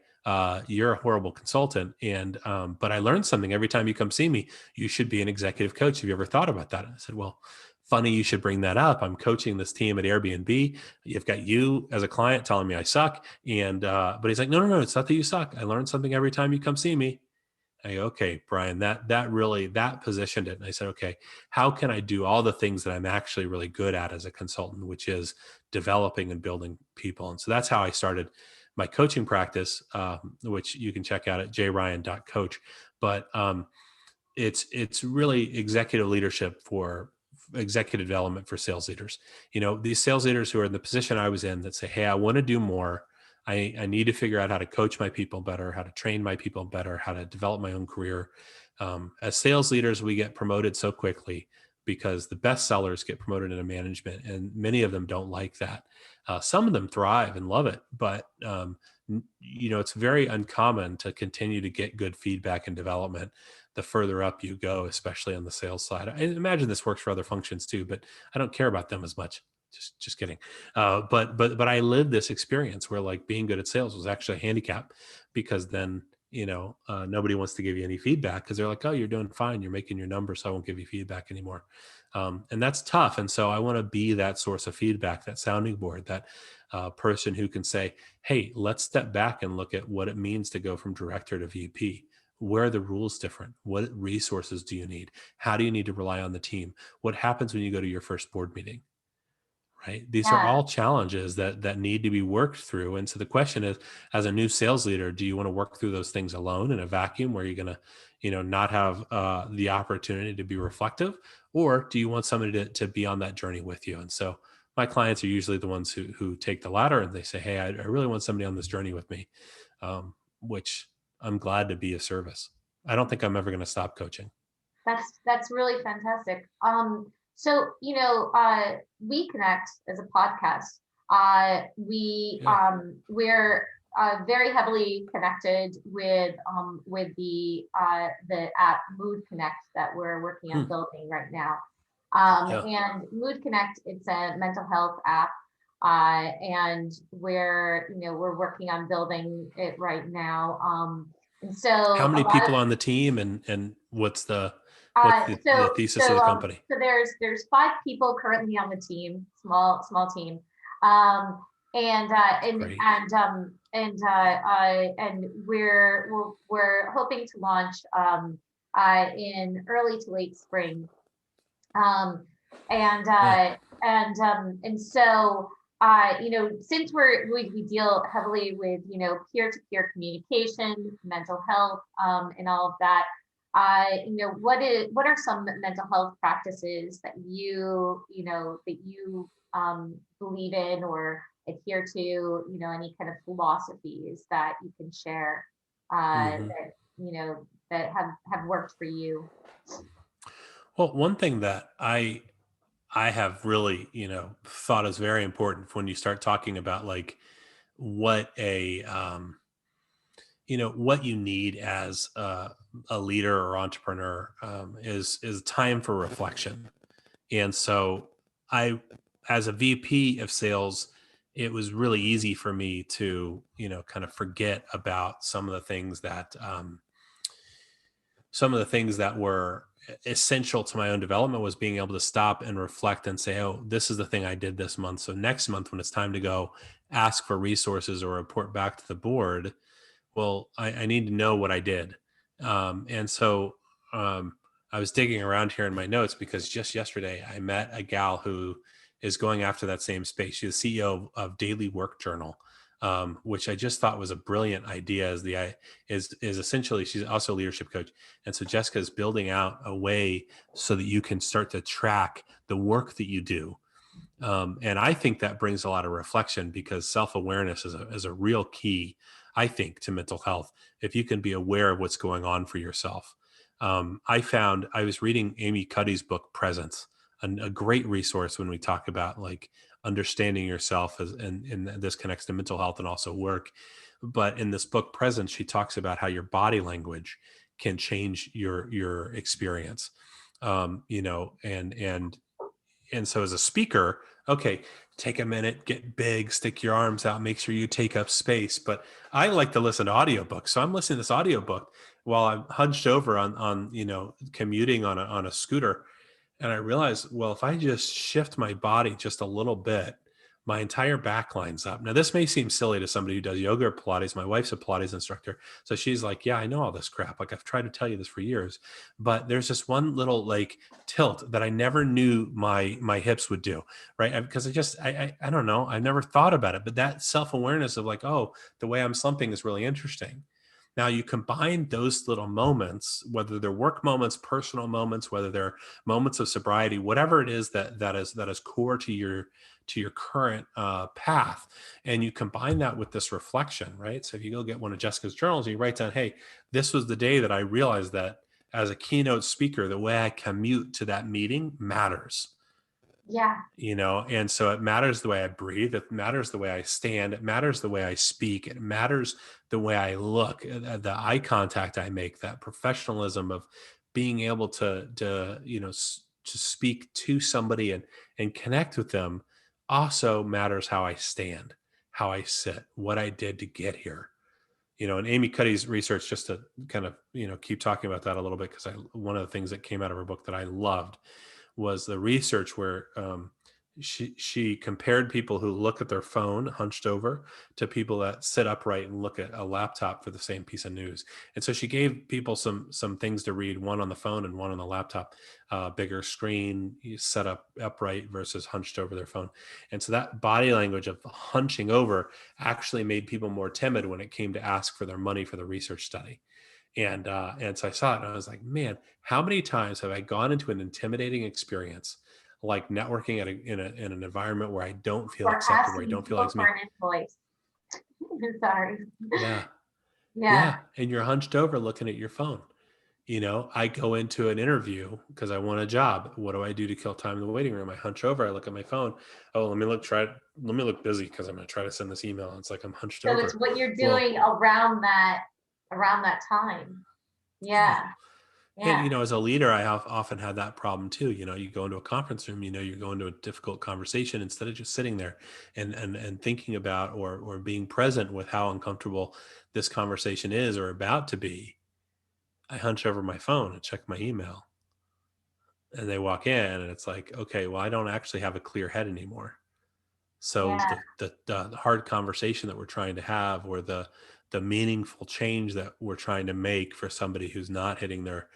you're a horrible consultant. And, but I learned something every time you come see me. You should be an executive coach. Have you ever thought about that? And I said, well, funny you should bring that up. I'm coaching this team at Airbnb. You've got you as a client telling me I suck. And, but he's like, no, it's not that you suck. I learned something every time you come see me. I go, okay, Brian, that really positioned it. And I said, okay, how can I do all the things that I'm actually really good at as a consultant, which is developing and building people. And so that's how I started my coaching practice, which you can check out at jryan.coach. But it's really executive leadership for executive development for sales leaders. These sales leaders who are in the position I was in that say, hey, I want to do more. I need to figure out how to coach my people better, how to train my people better, how to develop my own career. As sales leaders, we get promoted so quickly because the best sellers get promoted into management, and many of them don't like that. Some of them thrive and love it, but it's very uncommon to continue to get good feedback and development the further up you go, especially on the sales side. I imagine this works for other functions too, but I don't care about them as much. Just kidding. But I lived this experience where like being good at sales was actually a handicap, because then, nobody wants to give you any feedback because they're like, oh, you're doing fine. You're making your numbers. So I won't give you feedback anymore. And that's tough. And so I want to be that source of feedback, that sounding board, that person who can say, hey, let's step back and look at what it means to go from director to VP. Where are the rules different? What resources do you need? How do you need to rely on the team? What happens when you go to your first board meeting? Right? These are Yeah. all challenges that need to be worked through. And so the question is, as a new sales leader, do you want to work through those things alone in a vacuum where you're going to, not have the opportunity to be reflective, or do you want somebody to be on that journey with you? And so my clients are usually the ones who take the latter, and they say, hey, I really want somebody on this journey with me, which I'm glad to be of service. I don't think I'm ever going to stop coaching. That's really fantastic. So WeConnect as a podcast. We're very heavily connected with the app Mood Connect that we're working on building right now. And Mood Connect, it's a mental health app, and we're working on building it right now. And so How a many lot of people on the team, and what's the Uh, the so thesis of so the um company? so there's 5 people currently on the team, small team, um, and Great. we're hoping to launch in early to late spring, um, Yeah. and so since we deal heavily with peer-to-peer communication, mental health, and all of that. What are some mental health practices that you believe in or adhere to? Any kind of philosophies that you can share hmm that have worked for you. Well, one thing that I have really, thought is very important when you start talking about like what what you need as a leader or entrepreneur, is time for reflection. And so I, as a VP of sales, it was really easy for me to, kind of forget about some of the things that were essential to my own development, was being able to stop and reflect and say, oh, this is the thing I did this month. So next month, when it's time to go ask for resources or report back to the board, well, I need to know what I did. And so I was digging around here in my notes because just yesterday I met a gal who is going after that same space. She's the CEO of Daily Work Journal, which I just thought was a brilliant idea. Is essentially, she's also a leadership coach, and so Jessica is building out a way so that you can start to track the work that you do. And I think that brings a lot of reflection, because self-awareness is a real key, I think, to mental health. If you can be aware of what's going on for yourself. I was reading Amy Cuddy's book, Presence, a great resource when we talk about like understanding yourself, and this connects to mental health and also work. But in this book, Presence, she talks about how your body language can change your experience. And so as a speaker, okay, take a minute, get big, stick your arms out, make sure you take up space. But I like to listen to audiobooks. So I'm listening to this audiobook while I'm hunched over on commuting on a scooter. And I realized, well, if I just shift my body just a little bit, my entire back lines up. Now, this may seem silly to somebody who does yoga or Pilates. My wife's a Pilates instructor. So she's like, yeah, I know all this crap. Like, I've tried to tell you this for years, but there's just one little like tilt that I never knew my hips would do. Right. Because I don't know. I never thought about it, but that self-awareness of like, oh, the way I'm slumping is really interesting. Now you combine those little moments, whether they're work moments, personal moments, whether they're moments of sobriety, whatever it is that is core to your current path, and you combine that with this reflection, right? So if you go get one of Jessica's journals and you write down, hey, this was the day that I realized that as a keynote speaker, the way I commute to that meeting matters. Yeah. And so it matters the way I breathe, it matters the way I stand, it matters the way I speak, it matters the way I look, the eye contact I make, that professionalism of being able to speak to somebody and connect with them. Also matters how I stand, how I sit, what I did to get here. And Amy Cuddy's research, just to kind of keep talking about that a little bit, because one of the things that came out of her book that I loved was the research where she compared people who look at their phone hunched over to people that sit upright and look at a laptop for the same piece of news. And so she gave people some things to read, one on the phone and one on the laptop, bigger screen, you set up upright versus hunched over their phone. And so that body language of hunching over actually made people more timid when it came to ask for their money for the research study. And so I saw it and I was like, man, how many times have I gone into an intimidating experience, like networking in an environment where I don't feel Or accepted, where I asking don't feel people like it's for me? an invoice. Sorry. Yeah. Yeah. Yeah. And you're hunched over looking at your phone. I go into an interview because I want a job. What do I do to kill time in the waiting room? I hunch over, I look at my phone. Oh, let me look busy because I'm going to try to send this email. It's like I'm hunched So it's over. what you're Well, doing around that time. yeah. Yeah. And, Yeah. as a leader, I have often had that problem too. You go into a conference room, you're going to a difficult conversation instead of just sitting there and thinking about or being present with how uncomfortable this conversation is or about to be. I hunch over my phone and check my email and they walk in and it's like, okay, well, I don't actually have a clear head anymore. So Yeah. the hard conversation that we're trying to have, or the meaningful change that we're trying to make for somebody who's not hitting their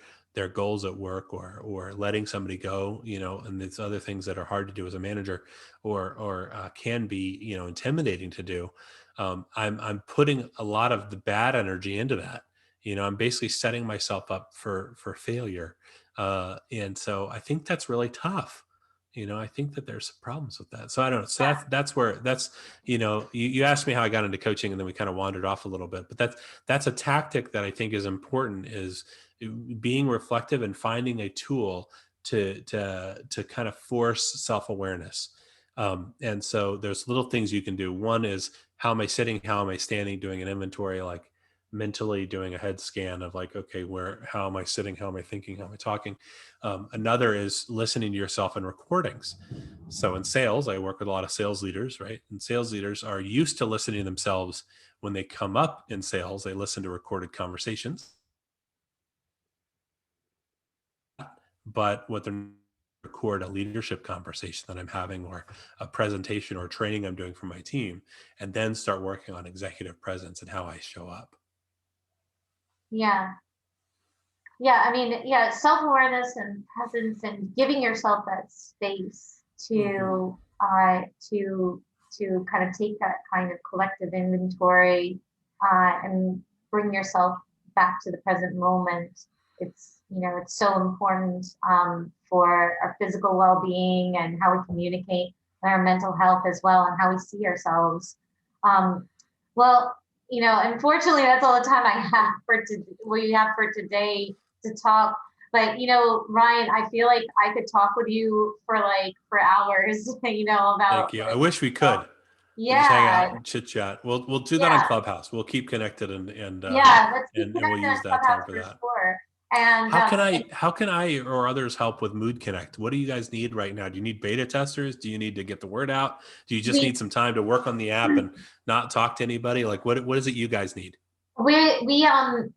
goals at work, or letting somebody go, and these other things that are hard to do as a manager, or can be intimidating to do. I'm putting a lot of the bad energy into that. I'm basically setting myself up for failure, and so I think that's really tough. I think that there's some problems with that. So I don't know. So that's you asked me how I got into coaching and then we kind of wandered off a little bit, but that's a tactic that I think is important, is being reflective and finding a tool to kind of force self-awareness. And so there's little things you can do. One is, how am I sitting? How am I standing? Doing an inventory, like mentally doing a head scan of like, okay, how am I sitting? How am I thinking? How am I talking? Another is listening to yourself in recordings. So in sales, I work with a lot of sales leaders, right? And sales leaders are used to listening to themselves when they come up in sales. They listen to recorded conversations, but what they're record a leadership conversation that I'm having, or a presentation or training I'm doing for my team, and then start working on executive presence and how I show up. Yeah. Yeah. I mean, yeah, self-awareness and presence and giving yourself that space to kind of take that kind of collective inventory and bring yourself back to the present moment. It's so important for our physical well-being and how we communicate, and our mental health as well, and how we see ourselves. Um, well, unfortunately, that's all the time I have we have for today to talk. But Ryan, I feel like I could talk with you for hours, about Thank you. I wish we could. We just hang out yeah, and chit chat. We'll do that on yeah, Clubhouse. We'll keep connected and yeah. Let's keep and we'll connected on use that time Clubhouse for for that. sure. And How can I or others help with WeConnect? What do you guys need right now? Do you need beta testers? Do you need to get the word out? Do you just we need some time to work on the app and not talk to anybody? Like what is it you guys need? we are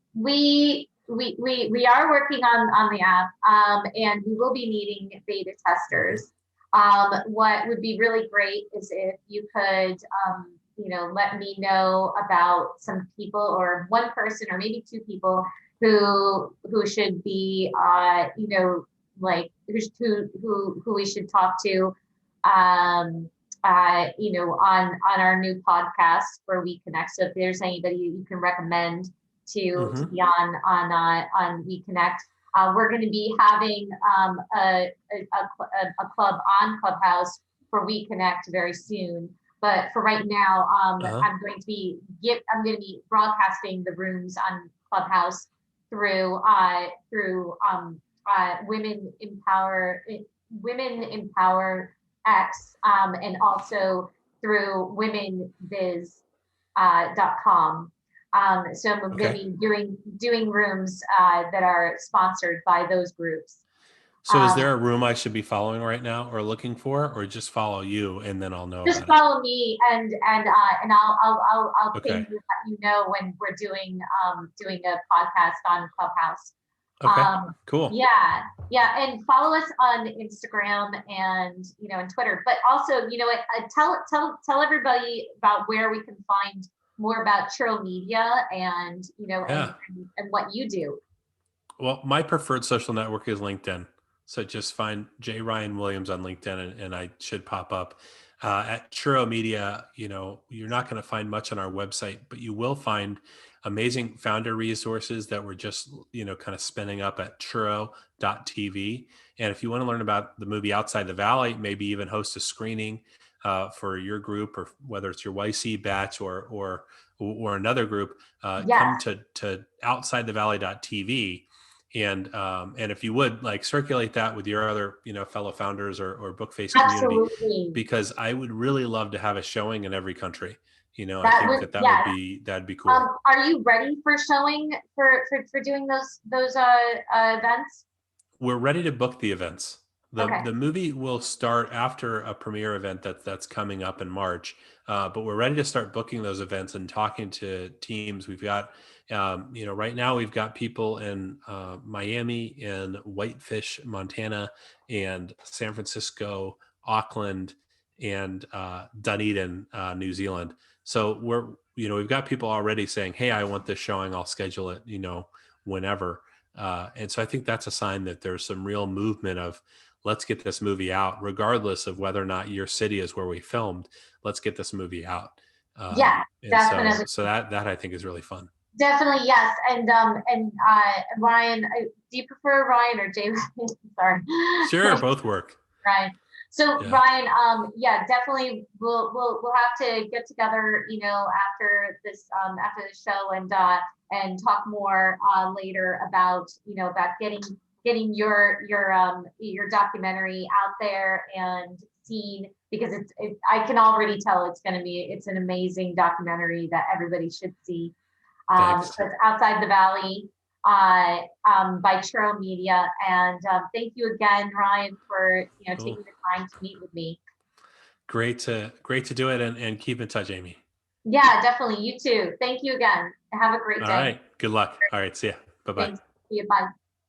working on the app, and we will be needing beta Mhm. testers. What would be really great is if you could, let me know about some people, or one person, or maybe two people who should be, like who we should talk to, um, on our new podcast for WeConnect. So if there's anybody you can recommend to Mhm. be on WeConnect, we're going to be having a club on Clubhouse for WeConnect very soon. But for right now, Uh-huh. I'm going to be broadcasting the rooms on Clubhouse through Women Empower X, and also through womenbiz.com. So I'm going to Okay. be doing rooms that are sponsored by those groups. So is there a room I should be following right now or looking for, or just follow you and then I'll know Just about it? follow me, and I'll Okay. ping you, let you know when we're doing a podcast on Clubhouse. Okay. Um, Cool. yeah, yeah, and follow us on Instagram and and Twitter. But also, tell everybody about where we can find more about Churro Media and Yeah. and what you do. Well, my preferred social network is LinkedIn. So just find J. Ryan Williams on LinkedIn and I should pop up. At Churro Media, you're not going to find much on our website, but you will find amazing founder resources that we're just, kind of spinning up at churro.tv. And if you want to learn about the movie Outside the Valley, maybe even host a screening for your group, or whether it's your YC batch or another group, Yes, come to outsidethevalley.tv. And if you would circulate that with your other fellow founders or bookface community, absolutely. because I would really love to have a showing in every country. I That think would, that yes. that'd be cool. Are you ready for showing for doing those events? We're ready to book the events. Okay. The movie will start after a premiere event that's coming up in March, but we're ready to start booking those events and talking to teams. We've got, right now we've got people in Miami, in Whitefish, Montana, and San Francisco, Auckland, and Dunedin, New Zealand. So we've got people already saying, "Hey, I want this showing. I'll schedule it, whenever." And so I think that's a sign that there's some real movement of, let's get this movie out, regardless of whether or not your city is where we filmed. Let's get this movie out. Yeah, And definitely. so that I think is really fun. Definitely, yes. And Ryan, do you prefer Ryan or Jay? Sorry. Sure, both work. Ryan. So Yeah. Ryan, yeah, definitely we'll have to get together, after the show and talk more later about about getting your documentary out there and seen, because I can already tell it's an amazing documentary that everybody should see. Thanks. So it's Outside the Valley by Churro Media. And thank you again, Ryan, for Cool. taking the time to meet with me. Great to do it, and keep in touch, Amy. Yeah, definitely. You too. Thank you again. Have a great All day. right. Good luck. All right. See ya. Bye-bye. Thanks. See you. Bye.